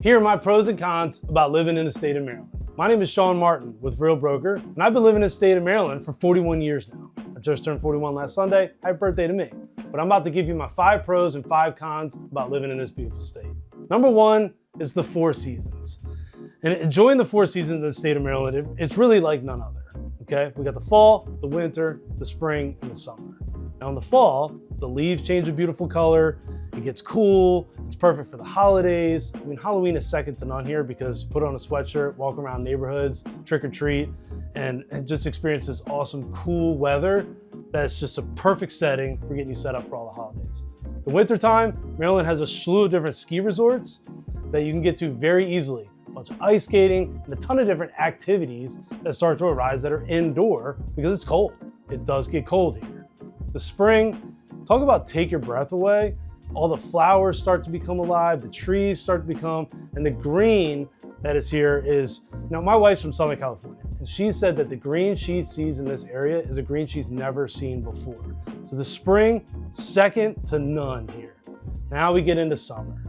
Here are my pros and cons about living in the state of Maryland. My name is Shawn Martin with Real Broker, and I've been living in the state of Maryland for 41 years now. I just turned 41 last Sunday. Happy birthday to me. But I'm about to give you my 5 pros and 5 cons about living in this beautiful state. Number 1 is the 4 seasons. And enjoying the 4 seasons in the state of Maryland, it's really like none other. Okay, we got the fall, the winter, the spring, and the summer. Now in the fall, the leaves change a beautiful color, it gets cool, it's perfect for the holidays. I mean, Halloween is second to none here because you put on a sweatshirt, walk around neighborhoods, trick or treat, and just experience this awesome, cool weather that's just a perfect setting for getting you set up for all the holidays. The wintertime, Maryland has a slew of different ski resorts that you can get to very easily. A bunch of ice skating and a ton of different activities that start to arise that are indoor because it's cold. It does get cold here. The spring, talk about take your breath away. All the flowers start to become alive, the trees start to become, and the green that is here is, my wife's from Southern California, and she said that the green she sees in this area is a green she's never seen before. So the spring, second to none here. Now we get into summer.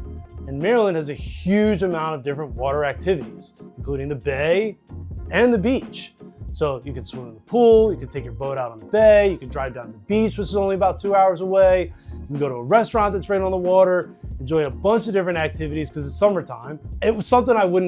And Maryland has a huge amount of different water activities, including the bay and the beach. So you can swim in the pool, you can take your boat out on the bay, you can drive down to the beach, which is only about 2 hours away. You can go to a restaurant that's right on the water, enjoy a bunch of different activities because it's summertime. It was something I would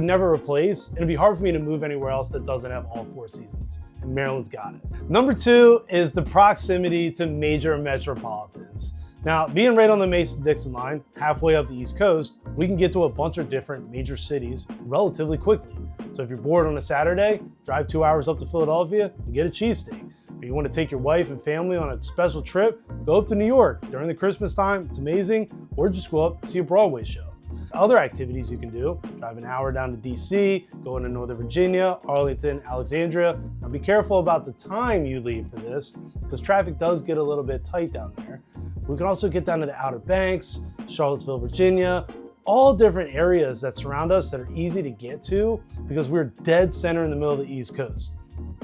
never replace. And it'd be hard for me to move anywhere else that doesn't have all 4 seasons. And Maryland's got it. Number 2 is the proximity to major metropolitans. Now, being right on the Mason-Dixon line, halfway up the East Coast, we can get to a bunch of different major cities relatively quickly. So if you're bored on a Saturday, drive 2 hours up to Philadelphia and get a cheesesteak. Or you want to take your wife and family on a special trip, go up to New York during the Christmas time, it's amazing, or just go up and see a Broadway show. Other activities you can do, drive an hour down to DC, go into Northern Virginia, Arlington, Alexandria. Now be careful about the time you leave for this, because traffic does get a little bit tight down there. We can also get down to the Outer Banks, Charlottesville, Virginia, all different areas that surround us that are easy to get to because we're dead center in the middle of the East Coast.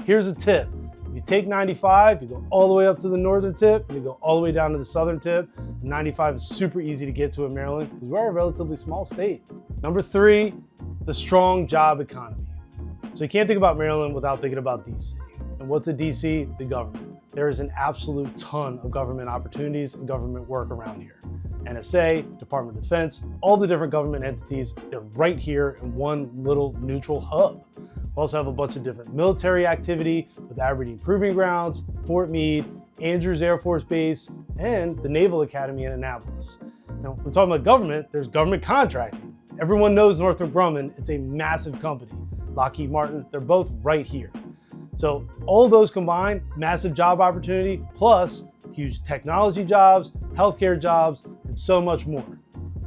Here's a tip. If you take 95, you go all the way up to the northern tip, and you go all the way down to the southern tip. 95 is super easy to get to in Maryland because we're a relatively small state. Number 3, the strong job economy. So you can't think about Maryland without thinking about DC. And what's a DC? The government. There is an absolute ton of government opportunities and government work around here. NSA, Department of Defense, all the different government entities, they're right here in one little neutral hub. We also have a bunch of different military activity with Aberdeen Proving Grounds, Fort Meade, Andrews Air Force Base, and the Naval Academy in Annapolis. Now, when we're talking about government, there's government contracting. Everyone knows Northrop Grumman, it's a massive company. Lockheed Martin, they're both right here. So all of those combined, massive job opportunity, plus huge technology jobs, healthcare jobs, and so much more.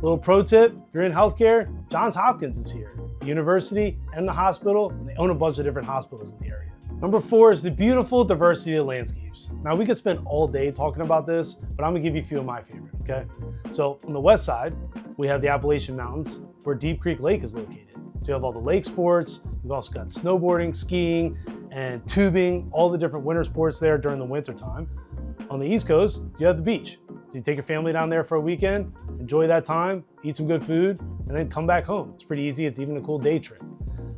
Little pro tip, if you're in healthcare, Johns Hopkins is here. The university and the hospital, and they own a bunch of different hospitals in the area. Number 4 is the beautiful diversity of landscapes. Now we could spend all day talking about this, but I'm gonna give you a few of my favorite, okay? So on the west side, we have the Appalachian Mountains where Deep Creek Lake is located. So you have all the lake sports, you've also got snowboarding, skiing, and tubing, all the different winter sports there during the winter time. On the East Coast, you have the beach. So you take your family down there for a weekend, enjoy that time, eat some good food, and then come back home. It's pretty easy, it's even a cool day trip.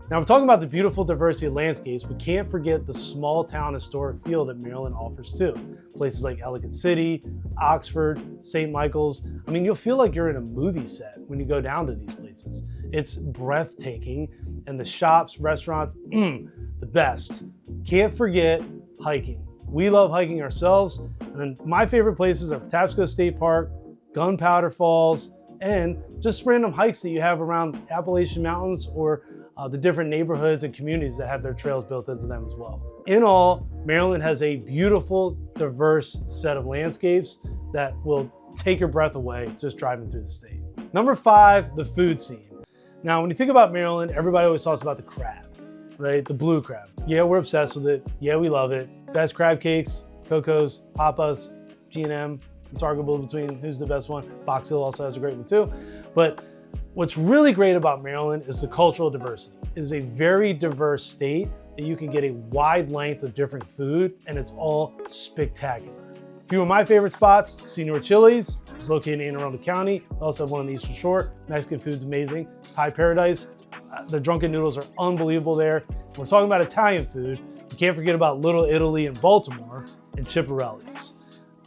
Now, we're talking about the beautiful diversity of landscapes. We can't forget the small town historic feel that Maryland offers too. Places like Ellicott City, Oxford, St. Michael's. I mean, you'll feel like you're in a movie set when you go down to these places. It's breathtaking, and the shops, restaurants, the best. Can't forget hiking. We love hiking ourselves, and then my favorite places are Patapsco State Park, Gunpowder Falls, and just random hikes that you have around Appalachian Mountains or the different neighborhoods and communities that have their trails built into them as well. In all, Maryland has a beautiful, diverse set of landscapes that will take your breath away just driving through the state. Number 5, the food scene. Now, when you think about Maryland, everybody always talks about the crab, right? The blue crab. Yeah, we're obsessed with it. Yeah, we love it. Best crab cakes, Coco's, Papa's, G&M. It's arguable between who's the best one. Box Hill also has a great one too. But what's really great about Maryland is the cultural diversity. It is a very diverse state that you can get a wide length of different food, and it's all spectacular. A few of my favorite spots: Senor Chili's, which is located in Anne Arundel County. We also have one on the Eastern Shore. Mexican food's amazing. Thai Paradise. The drunken noodles are unbelievable there. We're talking about Italian food. You can't forget about Little Italy in Baltimore and Chiparelli's.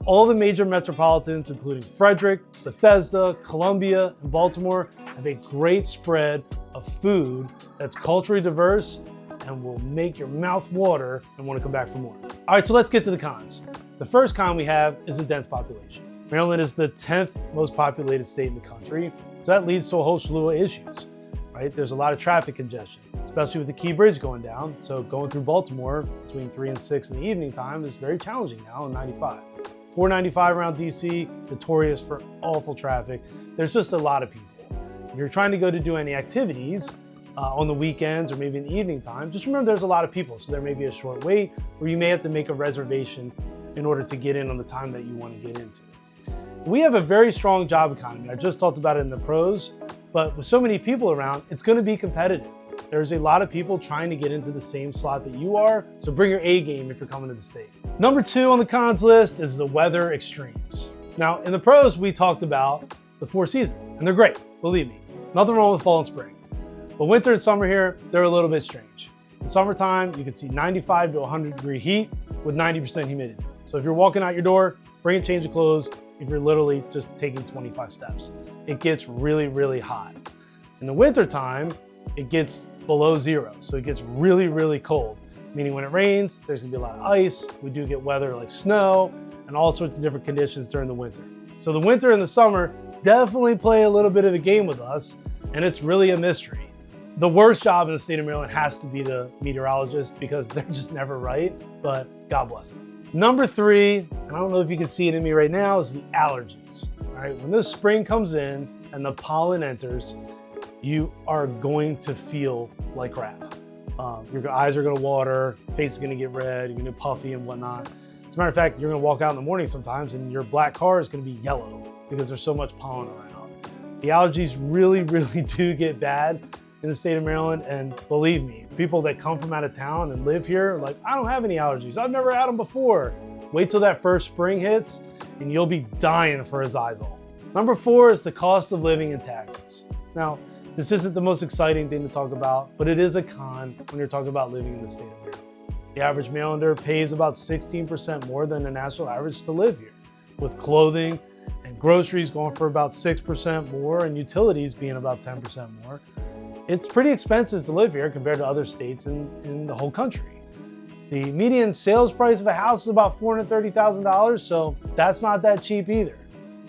All the major metropolitans, including Frederick, Bethesda, Columbia, and Baltimore, have a great spread of food that's culturally diverse and will make your mouth water and want to come back for more. All right, so let's get to the cons. The first con we have is a dense population. Maryland is the 10th most populated state in the country, so that leads to a whole slew of issues, right? There's a lot of traffic congestion, especially with the Key Bridge going down. So going through Baltimore between 3 and 6 in the evening time is very challenging now on 95. 495 around DC, notorious for awful traffic. There's just a lot of people. If you're trying to go to do any activities on the weekends or maybe in the evening time, just remember there's a lot of people. So there may be a short wait, or you may have to make a reservation in order to get in on the time that you want to get into. We have a very strong job economy. I just talked about it in the pros, but with so many people around, it's going to be competitive. There's a lot of people trying to get into the same slot that you are, so bring your A game if you're coming to the state. Number 2 on the cons list is the weather extremes. Now, in the pros, we talked about the 4 seasons, and they're great, believe me. Nothing wrong with fall and spring. But winter and summer here, they're a little bit strange. In summertime, you can see 95 to 100 degree heat with 90% humidity. So if you're walking out your door, bring a change of clothes if you're literally just taking 25 steps. It gets really, really hot. In the winter time, it gets below 0. So it gets really, really cold, meaning when it rains, there's gonna be a lot of ice. We do get weather like snow and all sorts of different conditions during the winter. So the winter and the summer definitely play a little bit of a game with us, and it's really a mystery. The worst job in the state of Maryland has to be the meteorologist because they're just never right, but God bless them. Number 3, and I don't know if you can see it in me right now, is the allergies. All right, when the spring comes in and the pollen enters, you are going to feel like crap. Your eyes are gonna water, face is gonna get red, you're gonna get puffy and whatnot. As a matter of fact, you're gonna walk out in the morning sometimes and your black car is gonna be yellow because there's so much pollen around. The allergies really, really do get bad in the state of Maryland, and believe me, people that come from out of town and live here are like, I don't have any allergies, I've never had them before. Wait till that first spring hits and you'll be dying for Azizal. Number 4 is the cost of living and taxes. Now, this isn't the most exciting thing to talk about, but it is a con when you're talking about living in the state of Maryland. The average Marylander pays about 16% more than the national average to live here, with clothing and groceries going for about 6% more and utilities being about 10% more. It's pretty expensive to live here compared to other states in the whole country. The median sales price of a house is about $430,000, so that's not that cheap either.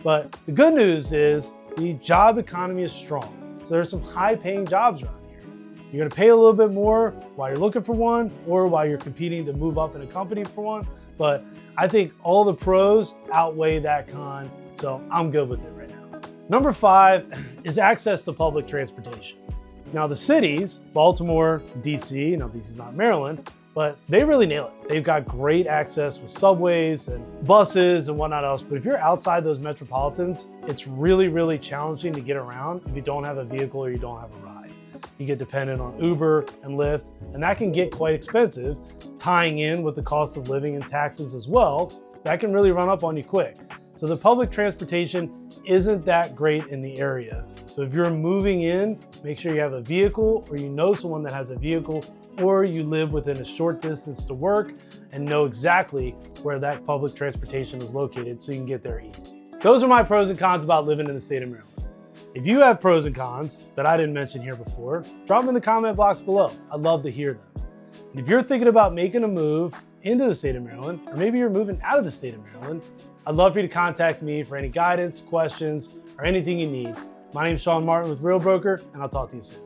But the good news is the job economy is strong. So there's some high-paying jobs around here. You're gonna pay a little bit more while you're looking for one or while you're competing to move up in a company for one, but I think all the pros outweigh that con, so I'm good with it right now. Number 5 is access to public transportation. Now the cities, Baltimore, DC, now DC is not Maryland, but they really nail it. They've got great access with subways and buses and whatnot else. But if you're outside those metropolitans, it's really, really challenging to get around if you don't have a vehicle or you don't have a ride. You get dependent on Uber and Lyft, and that can get quite expensive, tying in with the cost of living and taxes as well. That can really run up on you quick. So the public transportation isn't that great in the area. So if you're moving in, make sure you have a vehicle or you know someone that has a vehicle, or you live within a short distance to work and know exactly where that public transportation is located so you can get there easy. Those are my pros and cons about living in the state of Maryland. If you have pros and cons that I didn't mention here before, drop them in the comment box below. I'd love to hear them. And if you're thinking about making a move into the state of Maryland, or maybe you're moving out of the state of Maryland, I'd love for you to contact me for any guidance, questions, or anything you need. My name is Shawn Martin with Real Broker, and I'll talk to you soon.